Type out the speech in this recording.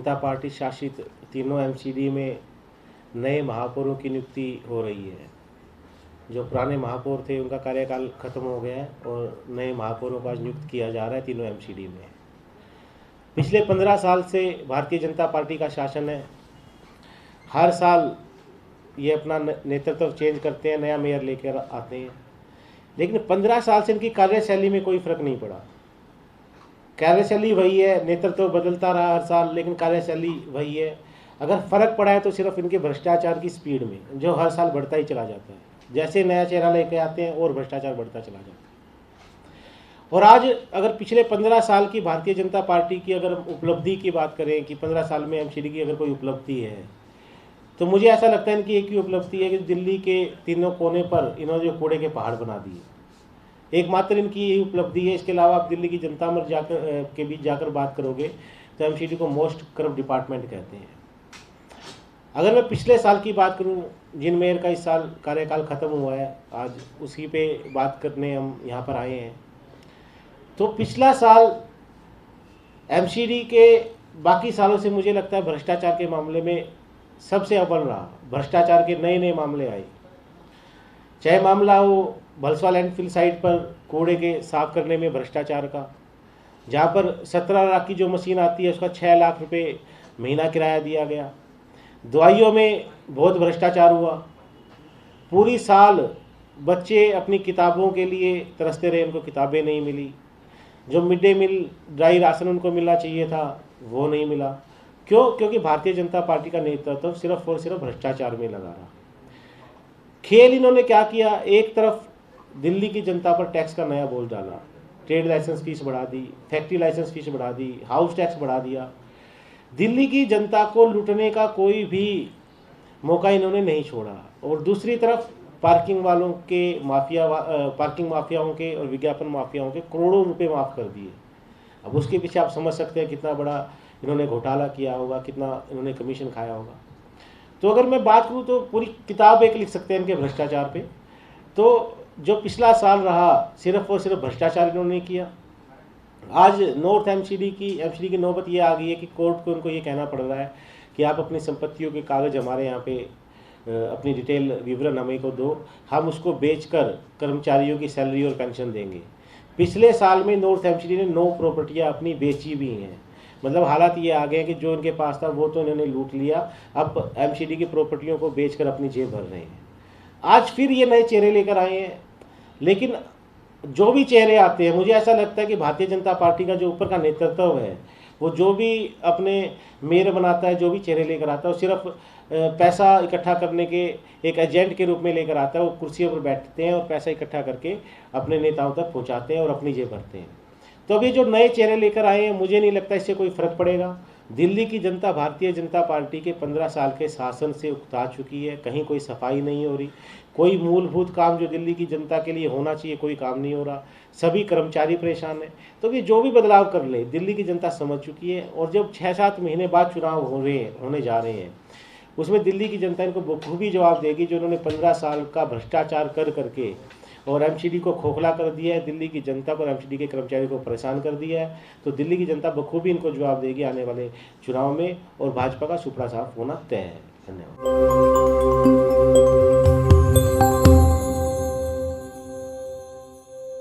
जनता party शासित तीनों MCD में नए महापौरों की नियुक्ति हो रही है। जो पुराने महापौर थे उनका कार्यकाल खत्म हो गया है और नए महापौरों का नियुक्त किया जा रहा है तीनों एमसीडी में। पिछले 15 साल से भारतीय जनता पार्टी का शासन है। हर साल ये अपना नेतृत्व चेंज करते हैं, नया मेयर लेकर आते हैं, लेकिन 15 साल से इनकी कार्यशैली में कोई फर्क नहीं पड़ा। कार्यशैली वही है, नेतृत्व बदलता रहा हर साल, लेकिन कार्यशैली वही है। अगर फर्क पड़ा है तो सिर्फ इनके भ्रष्टाचार की स्पीड में, जो हर साल बढ़ता ही चला जाता है। जैसे नया चेहरा लेके आते हैं और भ्रष्टाचार बढ़ता चला जाता है। और आज अगर पिछले 15 साल की भारतीय जनता पार्टी की अगर उपलब्धि की बात करें कि 15 साल में एमसीडी की अगर कोई उपलब्धि है, तो मुझे ऐसा लगता है इनकी एक ही उपलब्धि है कि दिल्ली के तीनों कोने पर इन्होंने जो कूड़े के पहाड़ बना दिए, एकमात्र इनकी यही उपलब्धि है। इसके अलावा आप दिल्ली की जनता में के बीच जाकर बात करोगे तो एमसीडी को मोस्ट करप्ट डिपार्टमेंट कहते हैं। अगर मैं पिछले साल की बात करूं, जिन मेयर का इस साल कार्यकाल खत्म हुआ है, आज उसी पे बात करने हम यहाँ पर आए हैं, तो पिछला साल एमसीडी के बाकी सालों से मुझे लगता है भ्रष्टाचार के मामले में सबसे अव्वल रहा। भ्रष्टाचार के नए नए मामले आए, चाहे मामला हो भलसवा लैंडफिल साइट पर कूड़े के साफ करने में भ्रष्टाचार का, जहाँ पर 17 लाख की जो मशीन आती है उसका 6 लाख रुपए महीना किराया दिया गया। दवाइयों में बहुत भ्रष्टाचार हुआ। पूरी साल बच्चे अपनी किताबों के लिए तरसते रहे, उनको किताबें नहीं मिली। जो mid day meal dry ration उनको मिलना चाहिए था वो नहीं मिला। क्यों? क्योंकि भारतीय जनता पार्टी का नेतृत्व सिर्फ और सिर्फ भ्रष्टाचार में लगा रहा। खेल इन्होंने क्या किया, एक तरफ दिल्ली की जनता पर टैक्स का नया बोझ डाला, ट्रेड लाइसेंस फीस बढ़ा दी, फैक्ट्री लाइसेंस फीस बढ़ा दी, हाउस टैक्स बढ़ा दिया। दिल्ली की जनता को लूटने का कोई भी मौका इन्होंने नहीं छोड़ा। और दूसरी तरफ पार्किंग वालों के पार्किंग माफियाओं के और विज्ञापन माफियाओं के करोड़ों रुपए माफ़ कर दिए। अब उसके पीछे आप समझ सकते हैं कितना बड़ा इन्होंने घोटाला किया होगा, कितना इन्होंने कमीशन खाया होगा। तो अगर मैं बात करूँ तो पूरी किताब एक लिख सकते हैं इनके भ्रष्टाचार पे। तो जो पिछला साल रहा सिर्फ और सिर्फ भ्रष्टाचार इन्होंने किया। आज नॉर्थ एमसीडी की नौबत ये आ गई है कि कोर्ट को उनको ये कहना पड़ रहा है कि आप अपनी संपत्तियों के कागज़ हमारे यहाँ पे अपनी डिटेल विवरण हमें को दो, हम उसको बेचकर कर्मचारियों की सैलरी और पेंशन देंगे। पिछले साल में नॉर्थ एमसीडी ने 9 प्रॉपर्टियाँ अपनी बेची भी हैं। मतलब हालात ये आ गए हैं कि जो इनके पास था वो तो इन्होंने लूट लिया, अब एमसीडी की प्रॉपर्टियों को बेचकर अपनी जेब भर रहे हैं। आज फिर ये नए चेहरे लेकर आए हैं, लेकिन जो भी चेहरे आते हैं मुझे ऐसा लगता है कि भारतीय जनता पार्टी का जो ऊपर का नेतृत्व है, वो जो भी अपने मेयर बनाता है, जो भी चेहरे लेकर आता है, वो सिर्फ पैसा इकट्ठा करने के एक एजेंट के रूप में लेकर आता है। वो कुर्सियों पर बैठते हैं और पैसा इकट्ठा करके अपने नेताओं तक पहुंचाते हैं और अपनी जेब भरते हैं। तो अभी जो नए चेहरे लेकर आए हैं, मुझे नहीं लगता इससे कोई फर्क पड़ेगा। दिल्ली की जनता भारतीय जनता पार्टी के 15 साल के शासन से उकता चुकी है। कहीं कोई सफाई नहीं हो रही, कोई मूलभूत काम जो दिल्ली की जनता के लिए होना चाहिए कोई काम नहीं हो रहा, सभी कर्मचारी परेशान हैं। तो ये जो भी बदलाव कर ले दिल्ली की जनता समझ चुकी है। और जब 6-7 महीने बाद चुनाव होने जा रहे हैं, उसमें दिल्ली की जनता इनको बखूबी जवाब देगी। जो उन्होंने 15 साल का भ्रष्टाचार कर करके और एमसीडी को खोखला कर दिया है, दिल्ली की जनता को और एमसीडी के कर्मचारियों को परेशान कर दिया है, तो दिल्ली की जनता बखूबी इनको जवाब देगी आने वाले चुनाव में और भाजपा का सुपड़ा साफ होना तय है। धन्यवाद।